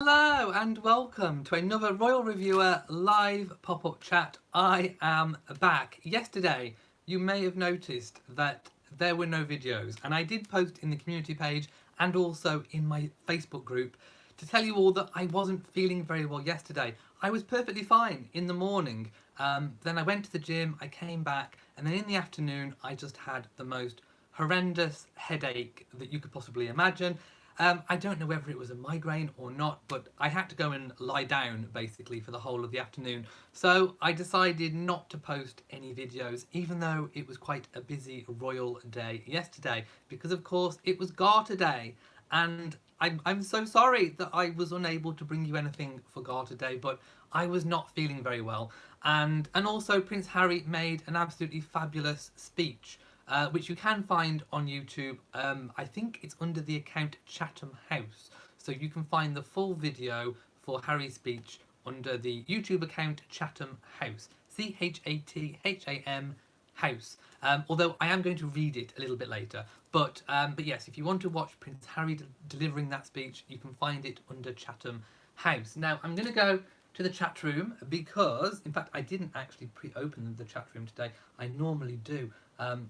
Hello and welcome to another Royal Reviewer live pop-up chat. I am back. Yesterday you may have noticed that there were no videos, and I did post in the community page and also in my Facebook group to tell you all that I wasn't feeling very well yesterday. I was perfectly fine in the morning, then I went to the gym, I came back, and then in the afternoon I just had the most horrendous headache that you could possibly imagine. I don't know whether it was a migraine or not, but I had to go and lie down basically for the whole of the afternoon. So I decided not to post any videos, even though it was quite a busy royal day yesterday, because of course it was Garter Day. And I'm so sorry that I was unable to bring you anything for Garter Day, but I was not feeling very well. And also Prince Harry made an absolutely fabulous speech, which you can find on YouTube. I think it's under the account Chatham House. So you can find the full video for Harry's speech under the YouTube account Chatham House. Chatham House. Although I am going to read it a little bit later. But yes, if you want to watch Prince Harry delivering that speech, you can find it under Chatham House. Now, I'm going to go to the chat room because, in fact, I didn't actually pre-open the chat room today. I normally do.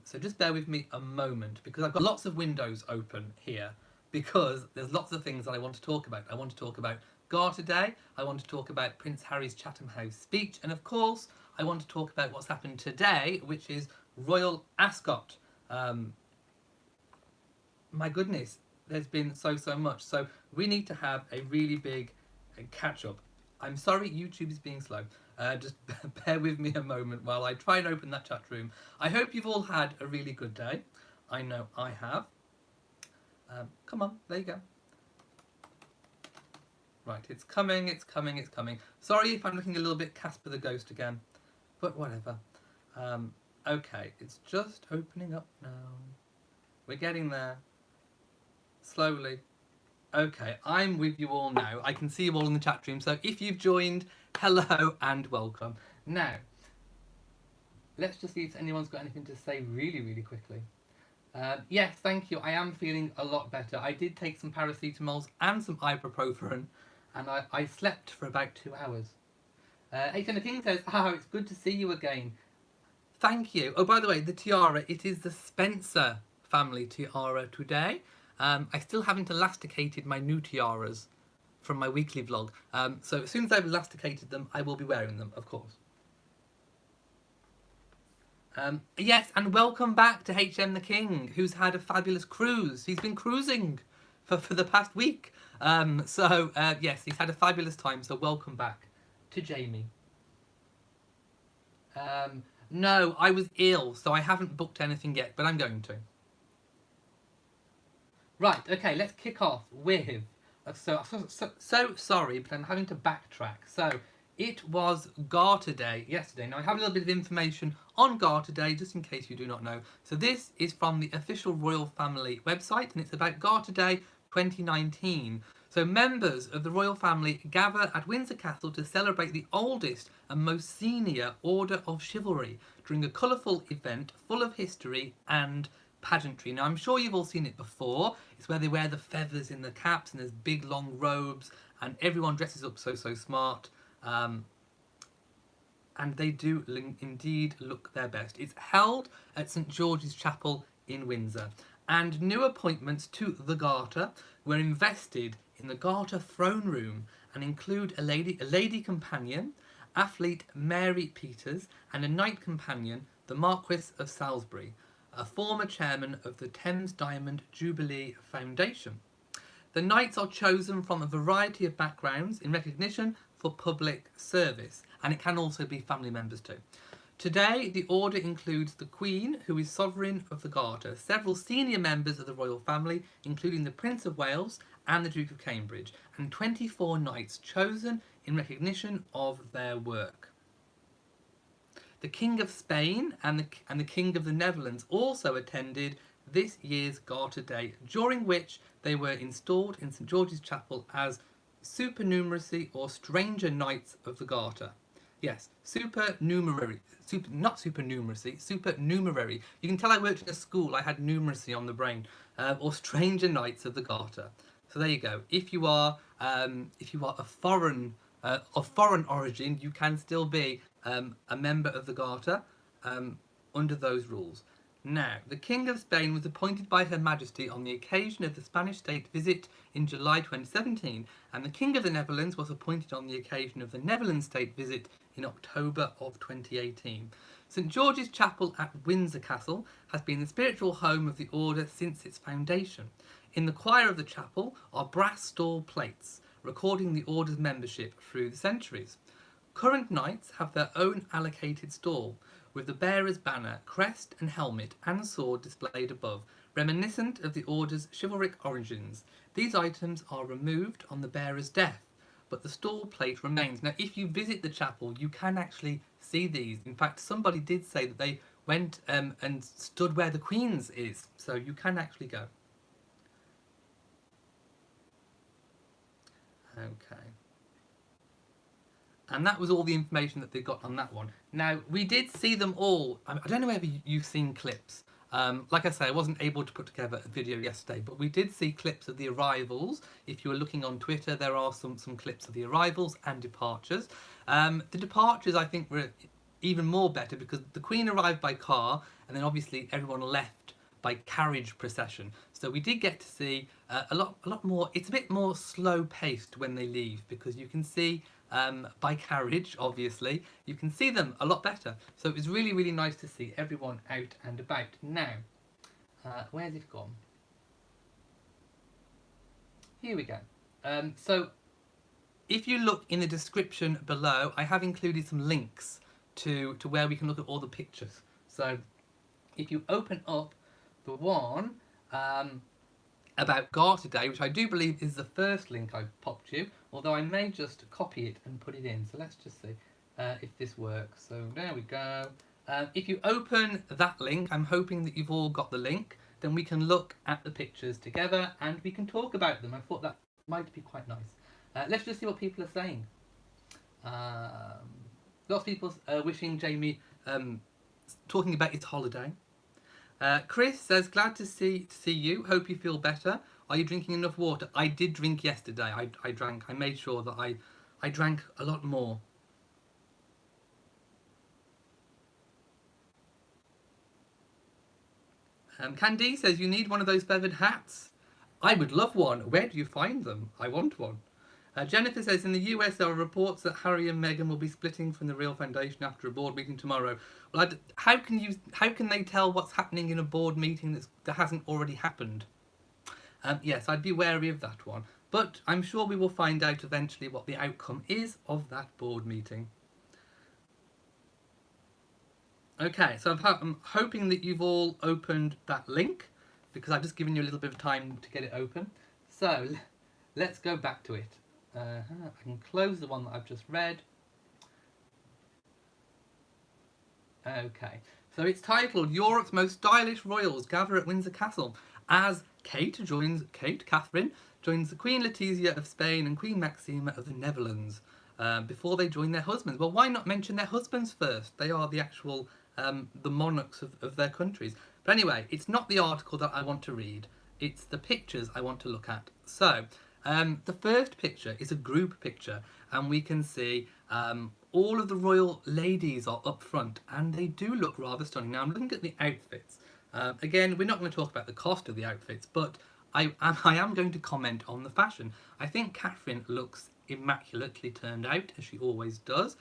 So just bear with me a moment because I've got lots of windows open here because there's lots of things that I want to talk about. I want to talk about Garter Day, I want to talk about Prince Harry's Chatham House speech, and of course I want to talk about what's happened today, which is Royal Ascot. My goodness, there's been so much. So we need to have a really big catch up. I'm sorry YouTube is being slow. Just bear with me a moment while I try and open that chat room. I hope you've all had a really good day. I know I have. Come on, there you go. Right, it's coming, it's coming, it's coming. Sorry if I'm looking a little bit Casper the Ghost again, but whatever. Okay, it's just opening up now. We're getting there. Slowly. Okay, I'm with you all now. I can see you all in the chat room. So if you've joined, hello and welcome. Now, let's just see if anyone's got anything to say really quickly. Yes, thank you. I am feeling a lot better. I did take some paracetamols and some ibuprofen, and I slept for about 2 hours. H&the King says, it's good to see you again. Thank you. Oh, by the way, the tiara, it is the Spencer family tiara today. I still haven't elasticated my new tiaras from my weekly vlog. So as soon as I've elasticated them, I will be wearing them, of course. Yes, and welcome back to HM the King, who's had a fabulous cruise. He's been cruising for the past week. Yes, he's had a fabulous time, so welcome back to Jamie. No, I was ill, so I haven't booked anything yet, but I'm going to. Right, okay, let's kick off with... So sorry, but I'm having to backtrack. So, it was Garter Day yesterday. Now, I have a little bit of information on Garter Day, just in case you do not know. So this is from the official royal family website, and it's about Garter Day 2019. So members of the royal family gather at Windsor Castle to celebrate the oldest and most senior order of chivalry during a colourful event full of history and pageantry. Now, I'm sure you've all seen it before. It's where they wear the feathers in the caps and there's big long robes and everyone dresses up so smart. And they do indeed look their best. It's held at St George's Chapel in Windsor. And new appointments to the Garter were invested in the Garter throne room and include a lady companion, athlete Mary Peters, and a knight companion, the Marquis of Salisbury, a former chairman of the Thames Diamond Jubilee Foundation. The knights are chosen from a variety of backgrounds in recognition for public service, and it can also be family members too. Today, the order includes the Queen, who is sovereign of the Garter, several senior members of the royal family, including the Prince of Wales and the Duke of Cambridge, and 24 knights chosen in recognition of their work. The King of Spain and the King of the Netherlands also attended this year's Garter Day, during which they were installed in St George's Chapel as supernumeracy or stranger knights of the Garter. Yes, supernumerary. Not supernumeracy, supernumerary. You can tell I worked in a school, I had numeracy on the brain. Or stranger knights of the Garter. So there you go. If you are if you are a foreign of foreign origin, you can still be a member of the Garter under those rules. Now, the King of Spain was appointed by Her Majesty on the occasion of the Spanish state visit in July 2017, and the King of the Netherlands was appointed on the occasion of the Netherlands state visit in October of 2018. St George's Chapel at Windsor Castle has been the spiritual home of the order since its foundation. In the choir of the chapel are brass stall plates, recording the order's membership through the centuries. Current knights have their own allocated stall, with the bearer's banner, crest and helmet and sword displayed above, reminiscent of the order's chivalric origins. These items are removed on the bearer's death, but the stall plate remains. Now, if you visit the chapel, you can actually see these. In fact, somebody did say that they went and stood where the Queen's is, so you can actually go. Okay. And that was all the information that they got on that one. Now, we did see them all. I don't know whether you've seen clips. Like I say, I wasn't able to put together a video yesterday, but we did see clips of the arrivals. If you were looking on Twitter, there are some clips of the arrivals and departures. The departures, I think, were even more better because the Queen arrived by car, and then obviously everyone left by carriage procession. So we did get to see a lot more. It's a bit more slow paced when they leave because you can see by carriage, obviously, you can see them a lot better. So it was really, really nice to see everyone out and about. Now, where's it gone? Here we go. So if you look in the description below, I have included some links to where we can look at all the pictures. So if you open up the one about Garter Day, which I do believe is the first link I've popped you, although I may just copy it and put it in. So let's just see if this works. So there we go. If you open that link, I'm hoping that you've all got the link, then we can look at the pictures together and we can talk about them. I thought that might be quite nice. Let's just see what people are saying. Lots of people wishing Jamie, talking about his holiday. Chris says, glad to see you. Hope you feel better. Are you drinking enough water? I did drink yesterday. I drank. I made sure that I drank a lot more. Candy says, you need one of those feathered hats. I would love one. Where do you find them? I want one. Jennifer says, in the US there are reports that Harry and Meghan will be splitting from the Real Foundation after a board meeting tomorrow. Well, how can they tell what's happening in a board meeting that hasn't already happened? Yes, I'd be wary of that one. But I'm sure we will find out eventually what the outcome is of that board meeting. Okay, so I'm hoping that you've all opened that link because I've just given you a little bit of time to get it open. So let's go back to it. I can close the one that I've just read. Okay, so it's titled Europe's Most Stylish Royals Gather at Windsor Castle as Catherine joins the Queen Letizia of Spain and Queen Maxima of the Netherlands before they join their husbands. Well, why not mention their husbands first? They are the actual the monarchs of their countries. But anyway, it's not the article that I want to read. It's the pictures I want to look at. So the first picture is a group picture, and we can see all of the royal ladies are up front, and they do look rather stunning. Now I'm looking at the outfits. Again, we're not going to talk about the cost of the outfits, but I am going to comment on the fashion. I think Catherine looks immaculately turned out, as she always does.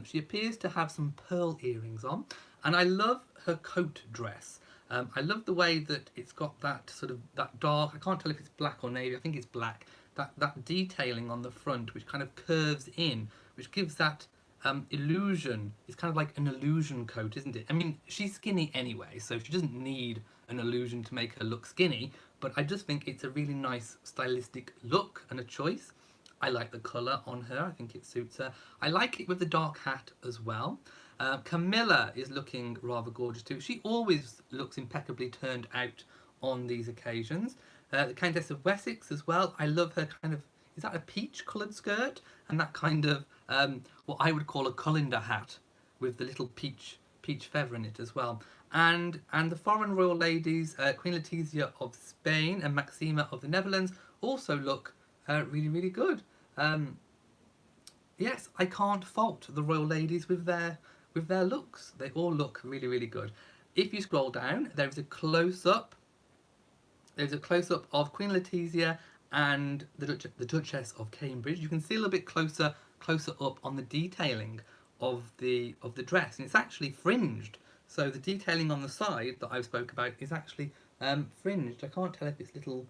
She appears to have some pearl earrings on, and I love her coat dress. I love the way that it's got that sort of that dark, I can't tell if it's black or navy, I think it's black, that detailing on the front which kind of curves in, which gives that illusion. It's kind of like an illusion coat, isn't it? I mean, she's skinny anyway, so she doesn't need an illusion to make her look skinny, but I just think it's a really nice stylistic look and a choice. I like the colour on her, I think it suits her. I like it with the dark hat as well. Camilla is looking rather gorgeous too. She always looks impeccably turned out on these occasions. The Countess of Wessex as well. I love her kind of, is that a peach coloured skirt? And that kind of, what I would call a colander hat with the little peach feather in it as well. And the foreign royal ladies, Queen Letizia of Spain and Maxima of the Netherlands, also look really, really good. Yes, I can't fault the royal ladies with their looks. They all look really, really good. If you scroll down, there is a close up. There's a close up of Queen Letizia and the Duchess of Cambridge. You can see a little bit closer up on the detailing of the dress, and it's actually fringed. So the detailing on the side that I spoke about is actually fringed. I can't tell if it's little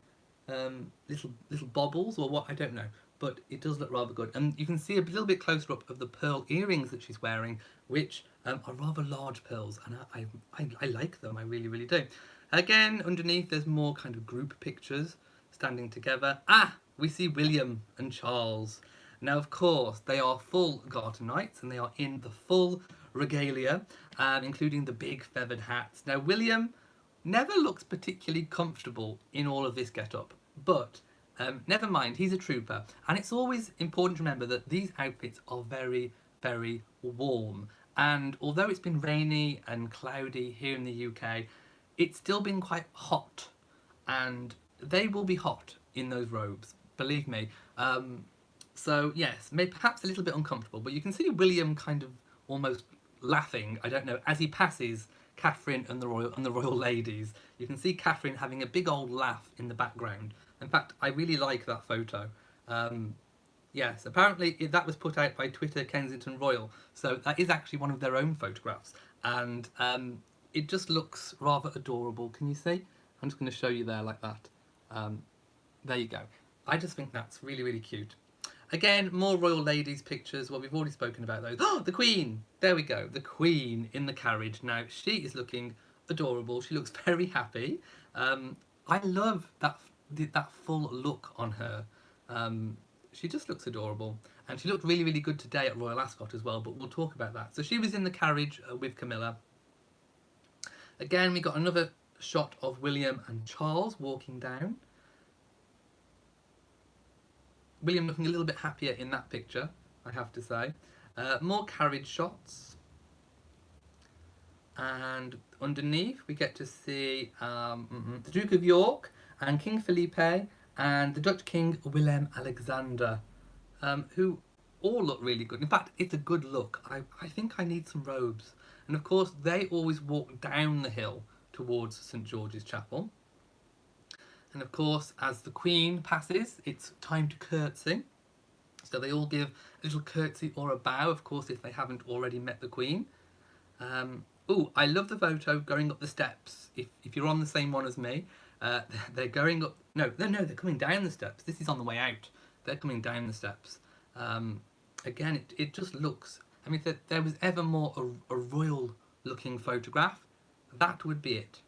bobbles or what, I don't know, but it does look rather good. And you can see a little bit closer up of the pearl earrings that she's wearing, which are rather large pearls, and I like them. I really, really do. Again, underneath there's more kind of group pictures standing together. We see William and Charles. Now, of course, they are full Garter Knights, and they are in the full regalia, including the big feathered hats. Now, William never looks particularly comfortable in all of this get-up, but never mind, he's a trooper. And it's always important to remember that these outfits are very, very warm. And although it's been rainy and cloudy here in the UK, it's still been quite hot. And they will be hot in those robes, believe me. So yes, maybe perhaps a little bit uncomfortable, but you can see William kind of almost laughing, I don't know, as he passes Catherine and the royal ladies. You can see Catherine having a big old laugh in the background. In fact, I really like that photo. Yes, apparently that was put out by Twitter Kensington Royal, so that is actually one of their own photographs, and it just looks rather adorable. Can you see? I'm just going to show you there like that. There you go. I just think that's really, really cute. Again, more royal ladies pictures. Well, we've already spoken about those. Oh, the Queen! There we go. The Queen in the carriage. Now, she is looking adorable. She looks very happy. I love that full look on her. She just looks adorable. And she looked really, really good today at Royal Ascot as well, but we'll talk about that. So she was in the carriage with Camilla. Again, we got another shot of William and Charles walking down. William looking a little bit happier in that picture, I have to say. More carriage shots. And underneath we get to see the Duke of York and King Felipe and the Dutch King Willem Alexander, who all look really good. In fact, it's a good look. I think I need some robes. And of course, they always walk down the hill towards St George's Chapel. And of course, as the Queen passes, it's time to curtsy. So they all give a little curtsy or a bow, of course, if they haven't already met the Queen. Oh, I love the photo going up the steps. If you're on the same one as me, they're going up. No, they're coming down the steps. This is on the way out. They're coming down the steps. Again, it just looks. I mean, if there was ever more a royal-looking photograph, that would be it.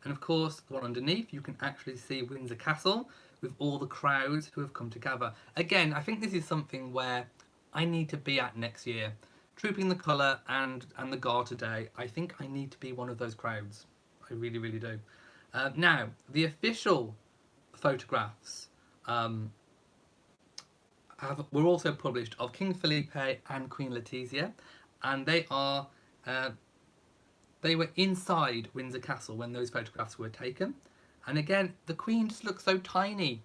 And of course, the one underneath, you can actually see Windsor Castle with all the crowds who have come together. Again, I think this is something where I need to be at next year. Trooping the Colour and the Garter Day, I think I need to be one of those crowds. I really, really do. Now, the official photographs were also published of King Felipe and Queen Letizia, and they are... They were inside Windsor Castle when those photographs were taken. And again, the Queen just looks so tiny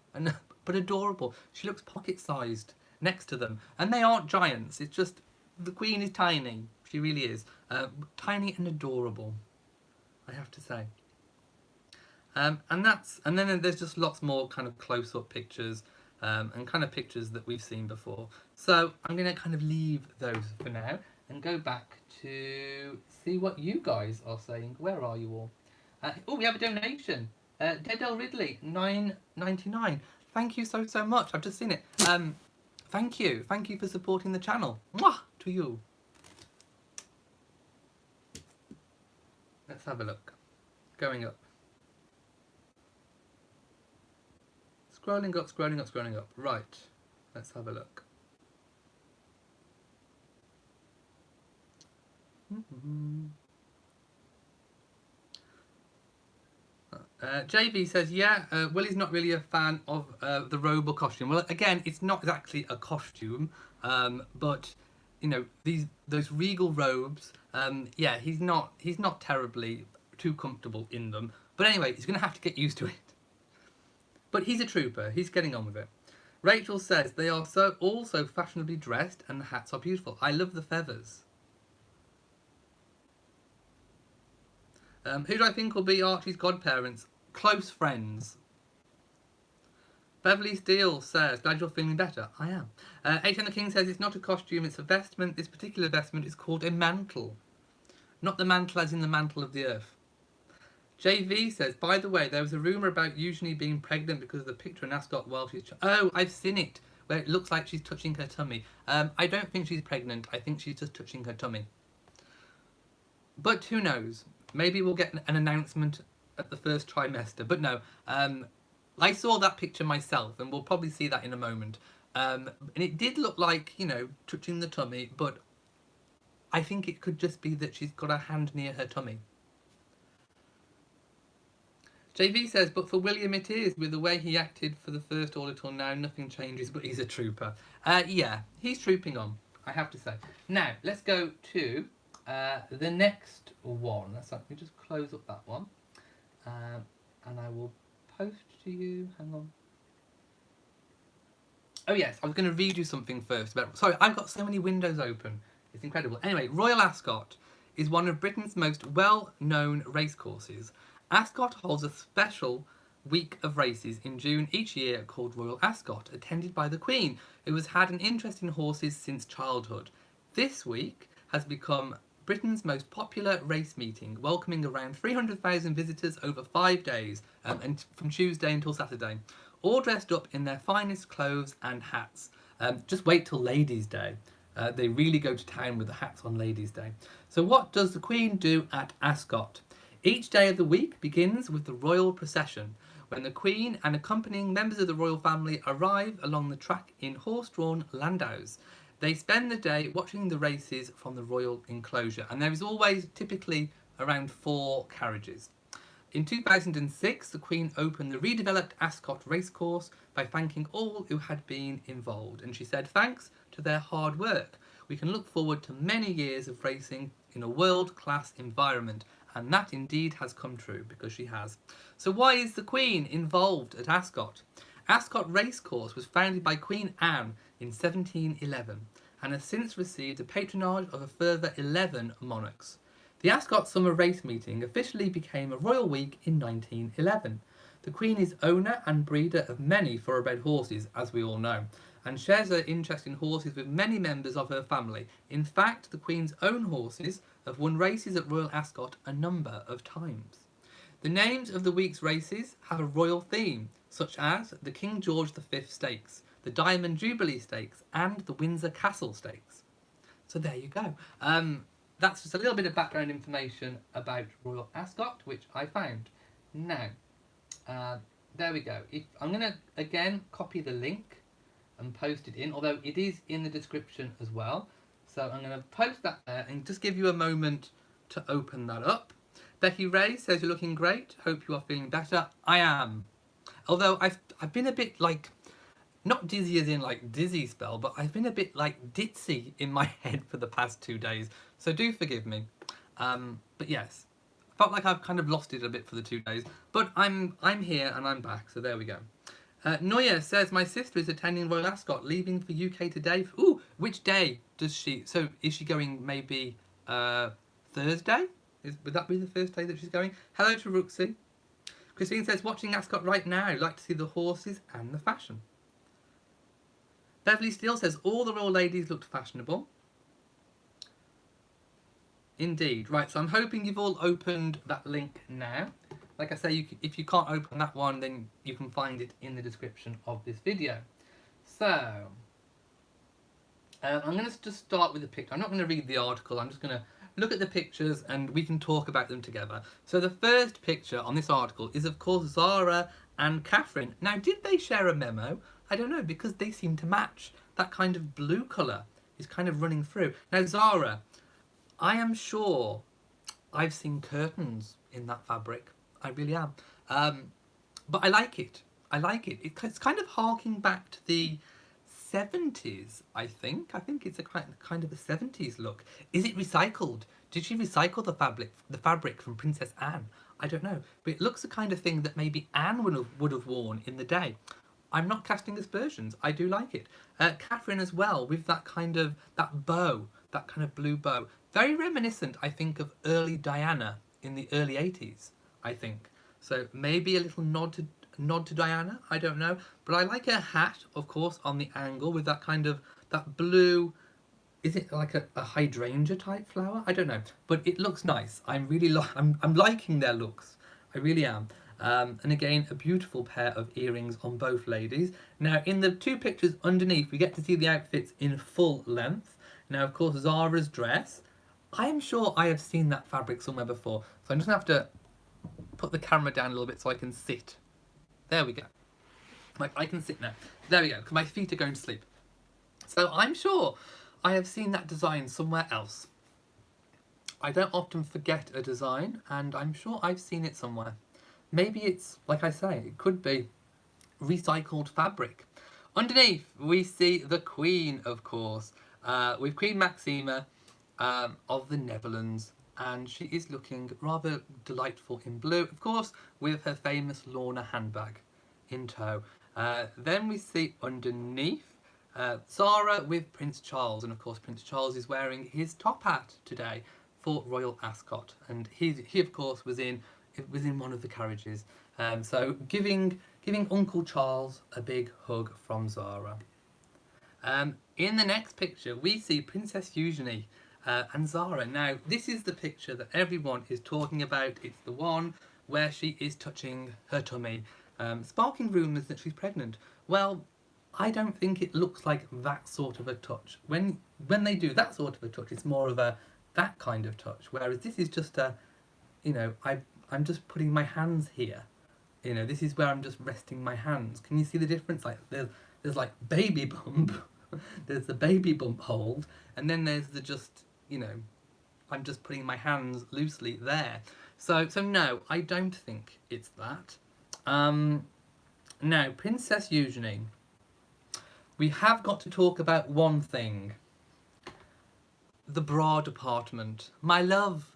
but adorable. She looks pocket-sized next to them. And they aren't giants. It's just the Queen is tiny. She really is. Tiny and adorable, I have to say. And then there's just lots more kind of close-up pictures and kind of pictures that we've seen before. So I'm going to kind of leave those for now and go back to see what you guys are saying. Where are you all? Oh, we have a donation. Dedel Ridley, $9.99. Thank you so much. I've just seen it. Thank you for supporting the channel. Mwah to you. Let's have a look. Going up. Scrolling up. Right. Let's have a look. JV says, yeah, Willie's not really a fan of the robe or costume. Well, again, it's not exactly a costume, but you know, those regal robes. Yeah, he's not terribly too comfortable in them. But anyway, he's going to have to get used to it. But he's a trooper. He's getting on with it. Rachel says they are so also fashionably dressed and the hats are beautiful. I love the feathers. Who do I think will be Archie's godparents? Close friends. Beverly Steele says, glad you're feeling better. I am. H.N. the King says it's not a costume, it's a vestment. This particular vestment is called a mantle. Not the mantle as in the mantle of the earth. JV says, by the way, there was a rumour about Eugenie being pregnant because of the picture in Ascot while she's... Oh, I've seen it, where it looks like she's touching her tummy. I don't think she's pregnant. I think she's just touching her tummy. But who knows? Maybe we'll get an announcement at the first trimester. But no, I saw that picture myself, and we'll probably see that in a moment. And it did look like, you know, touching the tummy, but I think it could just be that she's got her hand near her tummy. JV says, but for William it is. With the way he acted for the first order till now, nothing changes, but he's a trooper. Yeah, he's trooping on, I have to say. Now, let's go to the next one. Let me just close up that one. And I will post to you. Hang on. Oh yes, I was going to read you something first. Sorry, I've got so many windows open. It's incredible. Anyway, Royal Ascot is one of Britain's most well-known racecourses. Ascot holds a special week of races in June each year called Royal Ascot, attended by the Queen, who has had an interest in horses since childhood. This week has become Britain's most popular race meeting, welcoming around 300,000 visitors over 5 days, and from Tuesday until Saturday, all dressed up in their finest clothes and hats. Just wait till Ladies' Day. They really go to town with the hats on Ladies' Day. So what does the Queen do at Ascot? Each day of the week begins with the royal procession, when the Queen and accompanying members of the royal family arrive along the track in horse-drawn landaus. They spend the day watching the races from the royal enclosure, and there is always typically around 4 carriages. In 2006, the Queen opened the redeveloped Ascot racecourse by thanking all who had been involved, and she said, thanks to their hard work, we can look forward to many years of racing in a world-class environment. And that indeed has come true, because she has. So why is the Queen involved at Ascot? Ascot Racecourse was founded by Queen Anne in 1711 and has since received the patronage of a further 11 monarchs. The Ascot Summer Race Meeting officially became a royal week in 1911. The Queen is owner and breeder of many thoroughbred horses, as we all know, and shares her interest in horses with many members of her family. In fact, the Queen's own horses have won races at Royal Ascot a number of times. The names of the week's races have a royal theme, such as the King George V Stakes, the Diamond Jubilee Stakes, and the Windsor Castle Stakes. So there you go. That's just a little bit of background information about Royal Ascot, which I found. Now, there we go. I'm going to, again, copy the link and post it in, although it is in the description as well. So I'm going to post that there and just give you a moment to open that up. Becky Ray says, you're looking great. Hope you are feeling better. I am. Although I've been a bit like, not dizzy as in like dizzy spell, but I've been a bit like ditzy in my head for the past 2 days. So do forgive me. But yes, I felt like I've kind of lost it a bit for the 2 days. But I'm here and I'm back. So there we go. Noya says, my sister is attending Royal Ascot, leaving for UK today. Ooh, which day does she... So is she going maybe Thursday? Would that be the first day that she's going? Hello to Rooksy. Christine says, watching Ascot right now. Like to see the horses and the fashion. Beverly Steele says, all the royal ladies looked fashionable. Indeed. Right, so I'm hoping you've all opened that link now. Like I say, if you can't open that one, then you can find it in the description of this video. So, I'm going to just start with the picture. I'm not going to read the article. I'm just going to look at the pictures and we can talk about them together. So the first picture on this article is, of course, Zara and Catherine. Now, did they share a memo? I don't know, because they seem to match. That kind of blue colour is kind of running through. Now, Zara, I am sure I've seen curtains in that fabric. I really am. But I like it. I like it. It's kind of harking back to the 70s, I think. I think it's a kind of a 70s look. Is it recycled? Did she recycle the fabric from Princess Anne? I don't know. But it looks the kind of thing that maybe Anne would have worn in the day. I'm not casting aspersions. I do like it. Catherine as well, with that kind of, that bow, that kind of blue bow. Very reminiscent, I think, of early Diana in the early 80s, I think. So maybe a little nod to Diana, I don't know. But I like her hat, of course, on the angle with that kind of, that blue, is it like a hydrangea type flower? I don't know, but it looks nice. I'm liking their looks. I really am. And again, a beautiful pair of earrings on both ladies. Now, in the two pictures underneath, we get to see the outfits in full length. Now, of course, Zara's dress. I am sure I have seen that fabric somewhere before, so I'm just gonna have to put the camera down a little bit so I can sit. There we go. Like, I can sit now. There we go, because my feet are going to sleep. So I'm sure I have seen that design somewhere else. I don't often forget a design, and I'm sure I've seen it somewhere. Maybe it's, like I say, it could be recycled fabric. Underneath, we see the Queen, of course, with Queen Maxima of the Netherlands, and she is looking rather delightful in blue, of course, with her famous Lorna handbag in tow. Then we see underneath Zara with Prince Charles, and of course Prince Charles is wearing his top hat today for Royal Ascot, and he of course was in one of the carriages. So giving Uncle Charles a big hug from Zara. In the next picture, we see Princess Eugenie and Zara. Now, this is the picture that everyone is talking about. It's the one where she is touching her tummy, sparking rumours that she's pregnant. Well, I don't think it looks like that sort of a touch. When they do that sort of a touch, it's more of that kind of touch. Whereas this is just a, I'm just putting my hands here. This is where I'm just resting my hands. Can you see the difference? Like there's like baby bump, there's the baby bump hold, and then there's the just, I'm just putting my hands loosely there. So no, I don't think it's that. Now, Princess Eugenie. We have got to talk about one thing. The bra department. My love,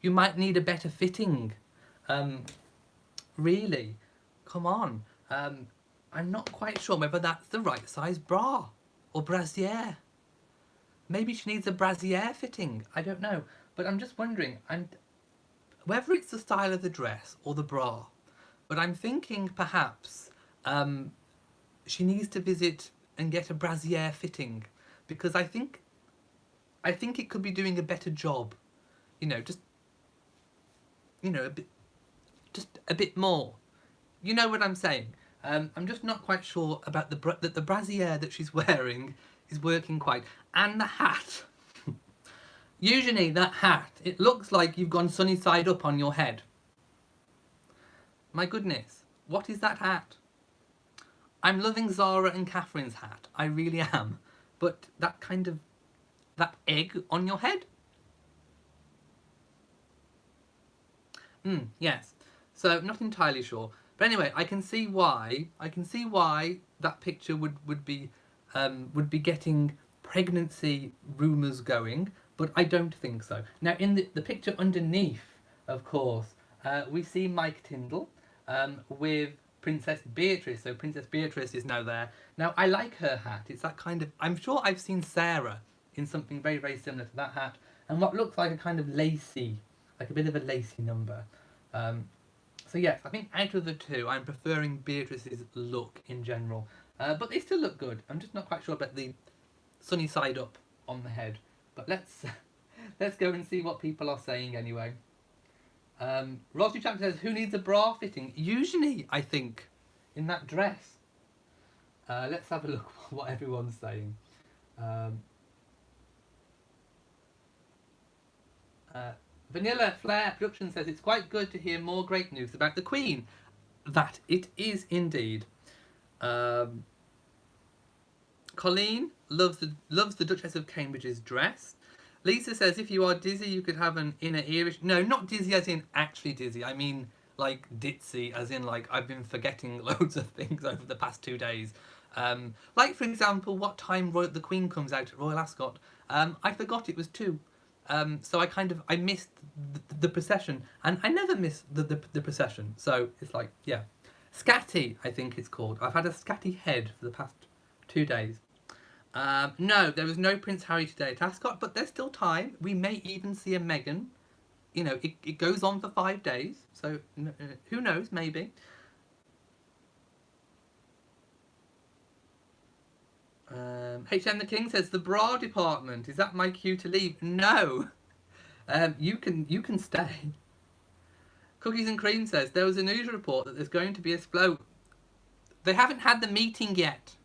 you might need a better fitting. Really? Come on. I'm not quite sure whether that's the right size bra or brassiere. Maybe she needs a brassiere fitting. I don't know. But I'm just wondering, whether it's the style of the dress or the bra. But I'm thinking perhaps she needs to visit and get a brassiere fitting, because I think it could be doing a better job. Just a bit more. You know what I'm saying? I'm just not quite sure about that the brassiere that she's wearing is working quite. And the hat. Usually that hat, it looks like you've gone sunny side up on your head. My goodness, what is that hat? I'm loving Zara and Catherine's hat. I really am. But that egg on your head? Yes. So not entirely sure. But anyway, I can see why that picture would be getting pregnancy rumours going, but I don't think so. Now in the picture underneath, of course, we see Mike Tyndall with Princess Beatrice. So Princess Beatrice is now there. Now I like her hat. It's that kind of, I'm sure I've seen Sarah in something very, very similar to that hat, and what looks like a kind of lacy, like a bit of a lacy number. So yes, I think out of the two, I'm preferring Beatrice's look in general. But they still look good. I'm just not quite sure about the sunny side up on the head. But let's go and see what people are saying anyway. Rosy Chap says, who needs a bra fitting? Usually, I think, in that dress. Let's have a look what everyone's saying. Vanilla Flair Production says, it's quite good to hear more great news about the Queen. That it is indeed. Colleen loves the Duchess of Cambridge's dress. Lisa says, if you are dizzy, you could have an inner earish. No, not dizzy as in actually dizzy. I mean, like, ditzy, as in, like, I've been forgetting loads of things over the past 2 days. Like, for example, what time the Queen comes out at Royal Ascot. I forgot it was 2. So I missed the procession. And I never miss the procession. So, it's like, yeah. Scatty, I think it's called. I've had a scatty head for the past 2 days. No, there was no Prince Harry today at Ascot, but there's still time. We may even see a Meghan. You know, it goes on for 5 days, so who knows, maybe. HM the King says, the bra department, is that my cue to leave? No. You can stay. Cookies and Cream says, there was a news report that there's going to be a float. They haven't had the meeting yet.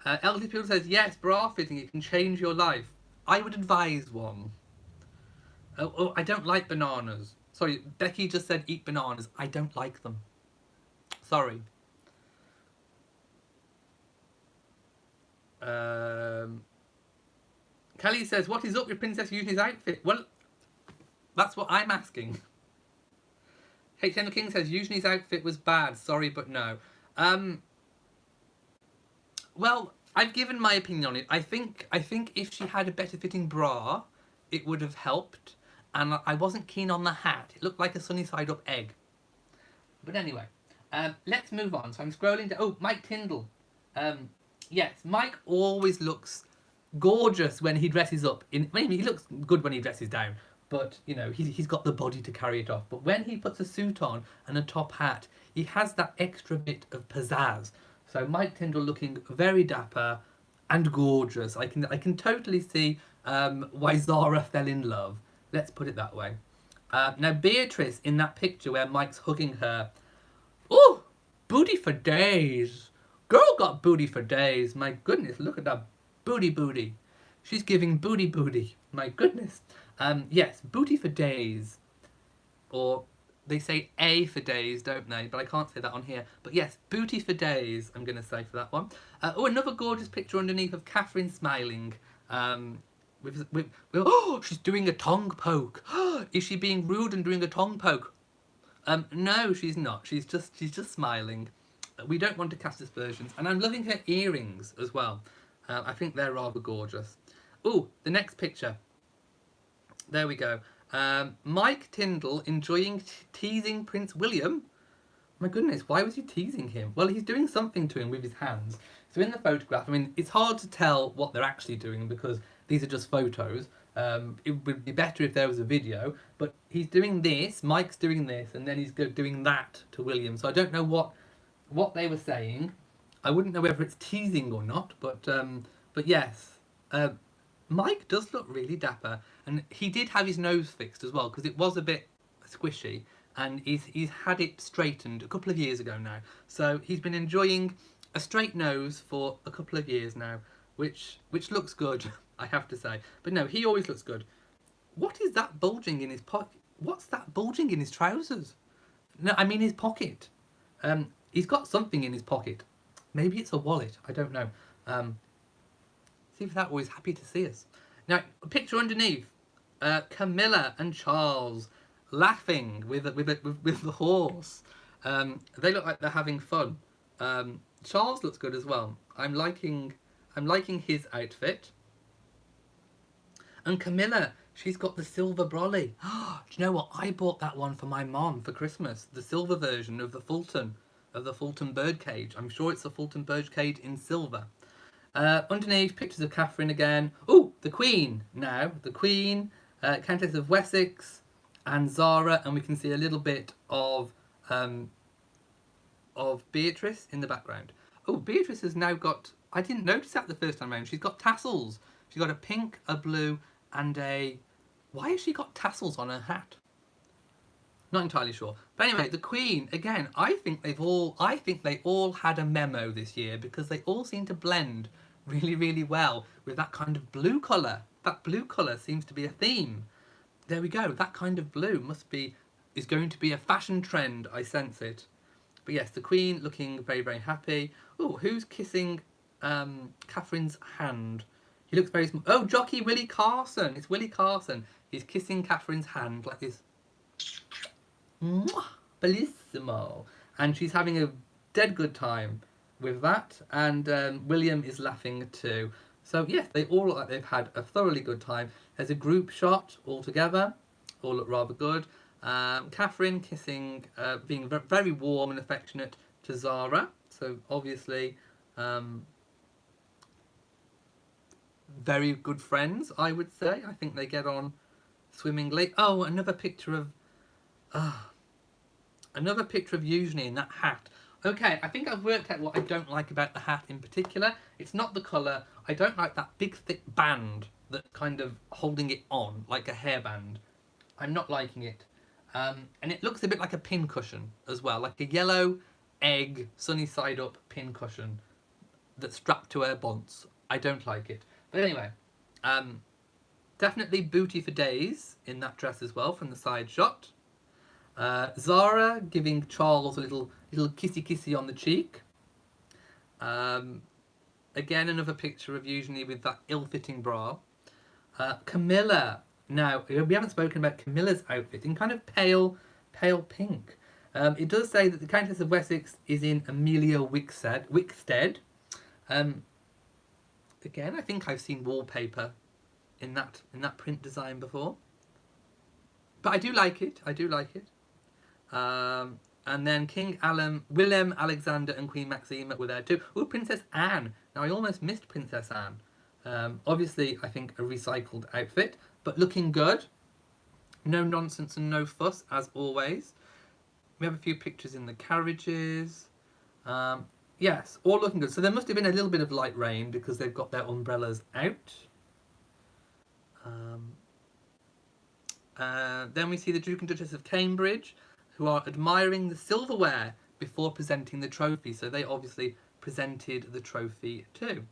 Elderly People says, yes, bra fitting, it can change your life. I would advise one. Oh, I don't like bananas. Sorry, Becky just said eat bananas. I don't like them. Sorry. Kelly says, what is up with Princess Eugenia's outfit? Well, that's what I'm asking. HM the King says, Eugenia's outfit was bad. Sorry, but no. Well, I've given my opinion on it. I think if she had a better fitting bra, it would have helped. And I wasn't keen on the hat. It looked like a sunny side up egg. But anyway, let's move on. So I'm scrolling down. Oh, Mike Tyndall. Yes, Mike always looks gorgeous when he dresses up. Maybe he looks good when he dresses down. But, you know, he's got the body to carry it off. But when he puts a suit on and a top hat, he has that extra bit of pizzazz. So Mike Tyndall looking very dapper and gorgeous. I can totally see why Zara fell in love. Let's put it that way. Now Beatrice in that picture where Mike's hugging her. Oh, booty for days. Girl got booty for days. My goodness, look at that booty. She's giving booty. My goodness. Yes, booty for days. Or they say A for days, don't they? But I can't say that on here. But yes, booty for days, I'm going to say for that one. Oh, another gorgeous picture underneath of Catherine smiling. Oh, she's doing a tongue poke. Is she being rude and doing a tongue poke? No, she's not. She's just smiling. We don't want to cast aspersions. And I'm loving her earrings as well. I think they're rather gorgeous. Oh, the next picture. There we go. Mike Tyndall enjoying teasing Prince William. My goodness, why was he teasing him? Well, he's doing something to him with his hands. So in the photograph, I mean, it's hard to tell what they're actually doing because these are just photos. It would be better if there was a video, but he's doing this, Mike's doing this, and then he's doing that to William. So I don't know what they were saying. I wouldn't know whether it's teasing or not, but yes. Mike does look really dapper, and he did have his nose fixed as well because it was a bit squishy, and he's had it straightened a couple of years ago now. So he's been enjoying a straight nose for a couple of years now, which looks good, I have to say. But no, he always looks good. What is that bulging in his pocket? What's that bulging in his trousers? No, I mean his pocket. He's got something in his pocket. Maybe it's a wallet. I don't know. See if that always happy to see us. Now, a picture underneath. Camilla and Charles laughing with the horse. They look like they're having fun. Charles looks good as well. I'm liking his outfit. And Camilla, she's got the silver brolly. Do you know what? I bought that one for my mom for Christmas. The silver version of the Fulton birdcage. I'm sure it's the Fulton birdcage in silver. Underneath, pictures of Catherine again. Oh, the Queen now. The Queen, Countess of Wessex, and Zara, and we can see a little bit of Beatrice in the background. Oh, Beatrice has now got. I didn't notice that the first time around. She's got tassels. She's got a pink, a blue, and a. Why has she got tassels on her hat? Not entirely sure. But anyway, the Queen, again, I think they all had a memo this year because they all seem to blend really, really well with that kind of blue colour. That blue colour seems to be a theme. There we go. That kind of blue is going to be a fashion trend. I sense it. But yes, the Queen looking very, very happy. Oh, who's kissing Catherine's hand? He looks very small. Oh, jockey Willie Carson. It's Willie Carson. He's kissing Catherine's hand like this. Mwah, bellissimo. And she's having a dead good time with that, and William is laughing too. So yes, they all look like they've had a thoroughly good time. There's a group shot all together, all look rather good. Catherine kissing, being very warm and affectionate to Zara. So obviously, very good friends, I would say. I think they get on swimmingly. Oh, another picture of Eugenie in that hat. Okay, I think I've worked out what I don't like about the hat in particular. It's not the colour. I don't like that big thick band that kind of holding it on, like a hairband. I'm not liking it. And it looks a bit like a pin cushion as well, like a yellow egg sunny side up pin cushion that's strapped to her bonce. I don't like it. But anyway, definitely booty for days in that dress as well from the side shot. Zara giving Charles a little kissy kissy on the cheek. Again, another picture of Eugenie with that ill-fitting bra. Camilla. Now, we haven't spoken about Camilla's outfit in kind of pale pink. It does say that the Countess of Wessex is in Amelia Wickstead. Again, I think I've seen wallpaper in that print design before. But I do like it. And then King Willem, Alexander and Queen Maxima were there too. Oh, Princess Anne. Now, I almost missed Princess Anne. Obviously, I think a recycled outfit, but looking good. No nonsense and no fuss, as always. We have a few pictures in the carriages. Yes, all looking good. So there must have been a little bit of light rain because they've got their umbrellas out. Then we see the Duke and Duchess of Cambridge, who are admiring the silverware before presenting the trophy. So they obviously presented the trophy too.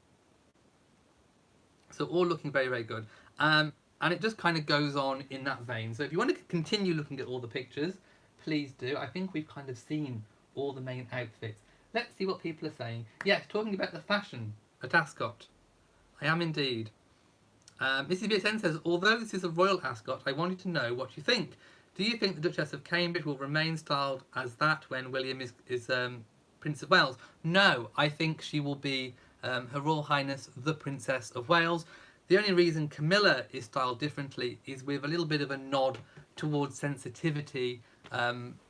So all looking very, very good. And it just kind of goes on in that vein. So if you want to continue looking at all the pictures, please do. I think we've kind of seen all the main outfits. Let's see what people are saying. Yes, talking about the fashion at Ascot. I am indeed. Mrs. BSN says, although this is a royal Ascot, I wanted to know what you think. Do you think the Duchess of Cambridge will remain styled as that when William is Prince of Wales? No, I think she will be Her Royal Highness the Princess of Wales. The only reason Camilla is styled differently is with a little bit of a nod towards sensitivity,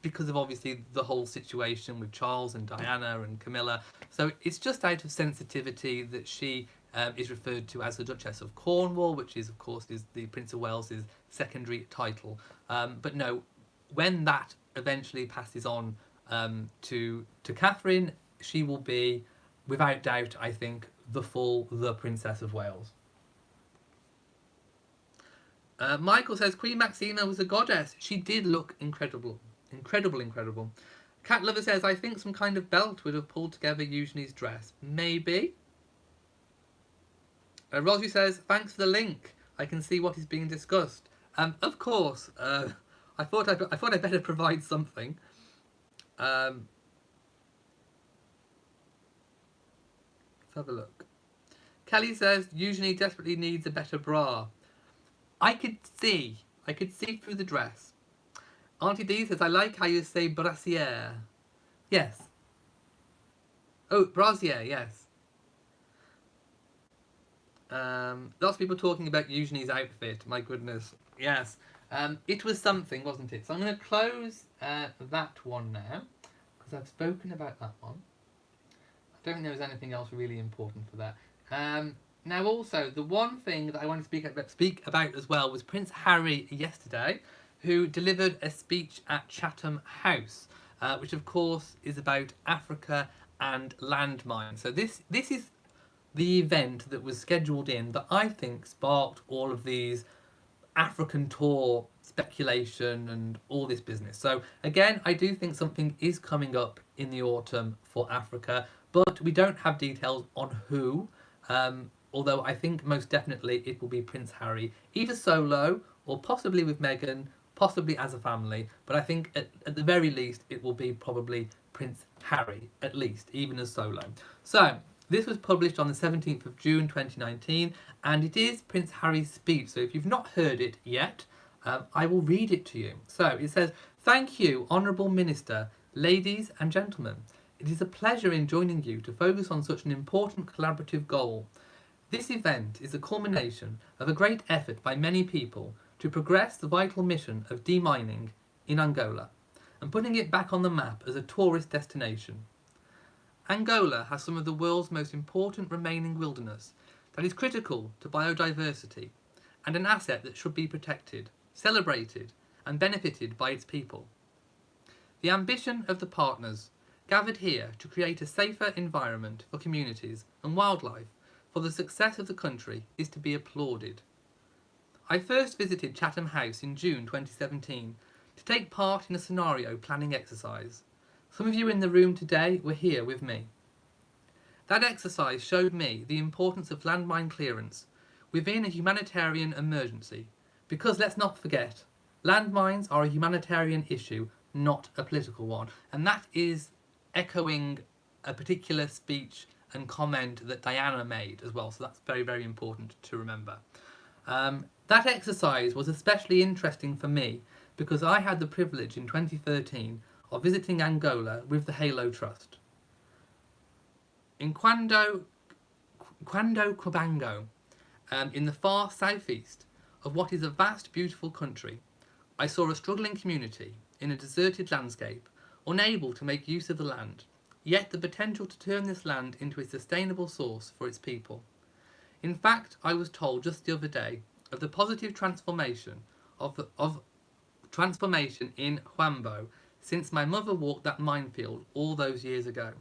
because of obviously the whole situation with Charles and Diana and Camilla. So it's just out of sensitivity that she is referred to as the Duchess of Cornwall, which is of course is the Prince of Wales's secondary title. But no, when that eventually passes on to Catherine, she will be, without doubt, I think, the Princess of Wales. Michael says, Queen Maxima was a goddess. She did look incredible. Incredible. Cat Lover says, I think some kind of belt would have pulled together Eugenie's dress. Maybe. Rosie says, thanks for the link. I can see what is being discussed. Of course. I thought I'd better provide something. Let's have a look. Kelly says, Eugenie desperately needs a better bra. I could see through the dress. Auntie D says, I like how you say brassiere. Yes. Oh, brassiere, yes. Lots of people talking about Eugenie's outfit. My goodness. Yes. It was something, wasn't it? So I'm going to close that one now, because I've spoken about that one. I don't think there was anything else really important for that. Now also, the one thing that I want to speak about as well was Prince Harry yesterday, who delivered a speech at Chatham House, which of course is about Africa and landmines. So this is the event that was scheduled in that I think sparked all of these African tour speculation and all this business. So again, I do think something is coming up in the autumn for Africa, but we don't have details on who. Although I think most definitely it will be Prince Harry, either solo or possibly with Meghan, possibly as a family. But I think at the very least it will be probably Prince Harry, at least, even as solo. So this was published on the 17th of June 2019, and it is Prince Harry's speech. So if you've not heard it yet, I will read it to you. So it says, thank you, Honourable Minister, ladies and gentlemen. It is a pleasure in joining you to focus on such an important collaborative goal. This event is a culmination of a great effort by many people to progress the vital mission of demining, in Angola and putting it back on the map as a tourist destination. Angola has some of the world's most important remaining wilderness that is critical to biodiversity and an asset that should be protected, celebrated and benefited by its people. The ambition of the partners gathered here to create a safer environment for communities and wildlife for the success of the country is to be applauded. I first visited Chatham House in June 2017 to take part in a scenario planning exercise. Some of you in the room today were here with me. That exercise showed me the importance of landmine clearance within a humanitarian emergency, because let's not forget, landmines are a humanitarian issue, not a political one, and that is echoing a particular speech and comment that Diana made as well, so that's very, very important to remember. That exercise was especially interesting for me because I had the privilege in 2013 of visiting Angola with the Halo Trust. In Quando Cubango, in the far southeast of what is a vast, beautiful country, I saw a struggling community in a deserted landscape, unable to make use of the land, yet the potential to turn this land into a sustainable source for its people. In fact, I was told just the other day of the positive transformation transformation in Huambo since my mother walked that minefield all those years ago.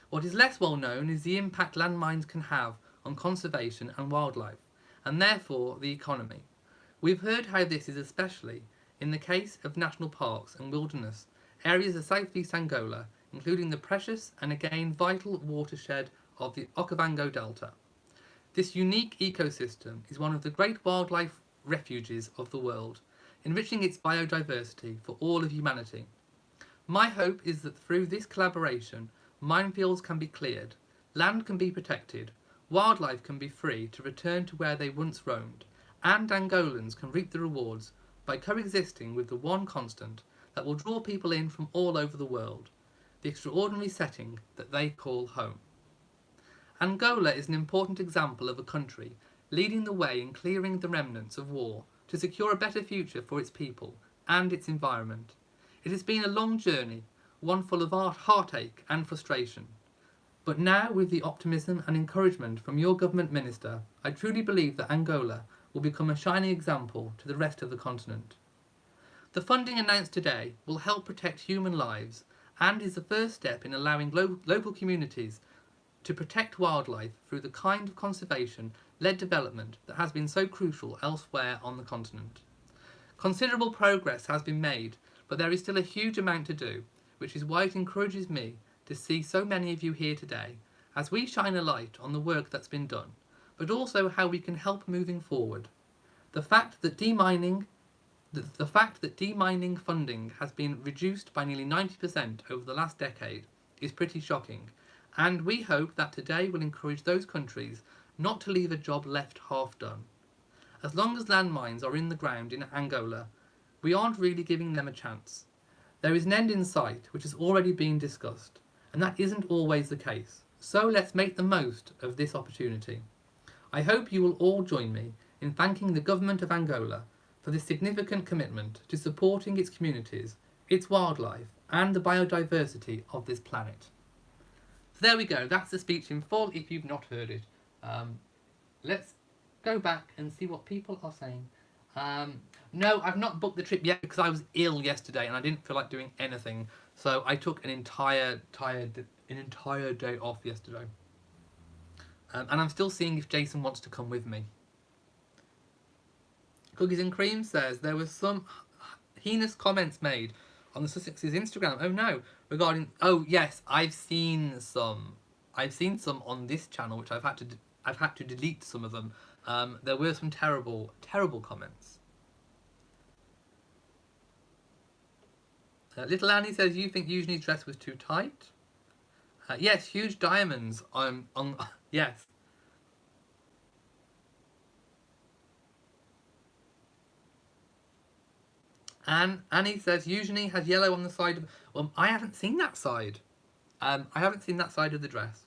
What is less well known is the impact landmines can have on conservation and wildlife, and therefore the economy. We've heard how this is especially in the case of national parks and wilderness areas of southeast Angola, including the precious and again vital watershed of the Okavango Delta. This unique ecosystem is one of the great wildlife refuges of the world, enriching its biodiversity for all of humanity. My hope is that through this collaboration, minefields can be cleared, land can be protected, wildlife can be free to return to where they once roamed, and Angolans can reap the rewards by coexisting with the one constant that will draw people in from all over the world, the extraordinary setting that they call home. Angola is an important example of a country leading the way in clearing the remnants of war to secure a better future for its people and its environment. It has been a long journey, one full of heartache and frustration. But now, with the optimism and encouragement from your government minister, I truly believe that Angola will become a shining example to the rest of the continent. The funding announced today will help protect human lives and is the first step in allowing local communities to protect wildlife through the kind of conservation-led development that has been so crucial elsewhere on the continent. Considerable progress has been made, but there is still a huge amount to do, which is why it encourages me to see so many of you here today as we shine a light on the work that's been done, but also how we can help moving forward. The fact that demining funding has been reduced by nearly 90% over the last decade is pretty shocking, and we hope that today will encourage those countries not to leave a job left half done. As long as landmines are in the ground in Angola, we aren't really giving them a chance. There is an end in sight which has already been discussed, and that isn't always the case. So let's make the most of this opportunity. I hope you will all join me in thanking the government of Angola for this significant commitment to supporting its communities, its wildlife, and the biodiversity of this planet. So there we go, that's the speech in full if you've not heard it. Let's go back and see what people are saying. No, I've not booked the trip yet because I was ill yesterday and I didn't feel like doing anything. So I took an entire day off yesterday. And I'm still seeing if Jason wants to come with me. Cookies and Cream says there was some heinous comments made on the Sussex's Instagram. Oh no, regarding. Oh yes, I've seen some on this channel, which I've had to delete some of them. There were some terrible comments. Little Annie says you think Eugenie's dress was too tight. Yes, huge diamonds on yes. And Annie says Eugenie has yellow on the side of. Well, I haven't seen that side. I haven't seen that side of the dress.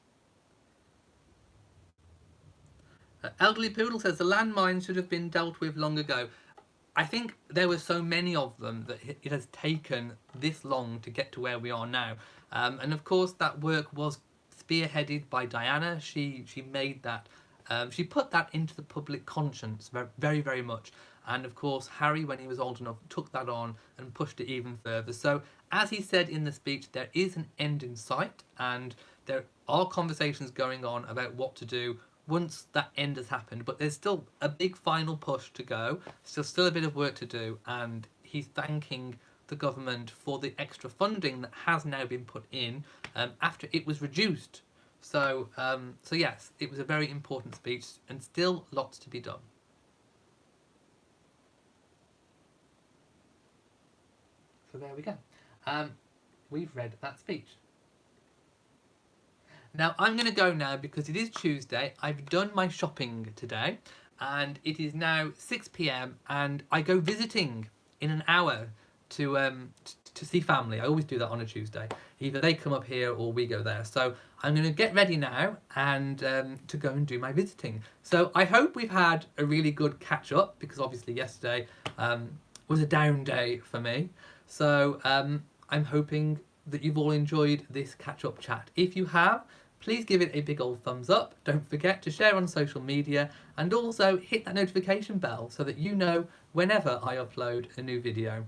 Elderly Poodle says the landmine should have been dealt with long ago. I think there were so many of them that it has taken this long to get to where we are now. And of course, that work was spearheaded by Diana. She made that, she put that into the public conscience very, very much. And of course, Harry, when he was old enough, took that on and pushed it even further. So, as he said in the speech, there is an end in sight, and there are conversations going on about what to do once that end has happened. But there's still a big final push to go. Still a bit of work to do, and he's thanking the government for the extra funding that has now been put in after it was reduced. So, so yes, it was a very important speech, and still lots to be done. So there we go. We've read that speech. Now I'm going to go now because it is Tuesday. I've done my shopping today, and it is now 6 p.m. and I go visiting in an hour to see family. I always do that on a Tuesday. Either they come up here or we go there. So I'm going to get ready now and to go and do my visiting. So I hope we've had a really good catch up, because obviously yesterday was a down day for me. So I'm hoping that you've all enjoyed this catch-up chat. If you have, please give it a big old thumbs up. Don't forget to share on social media, and also hit that notification bell so that you know whenever I upload a new video.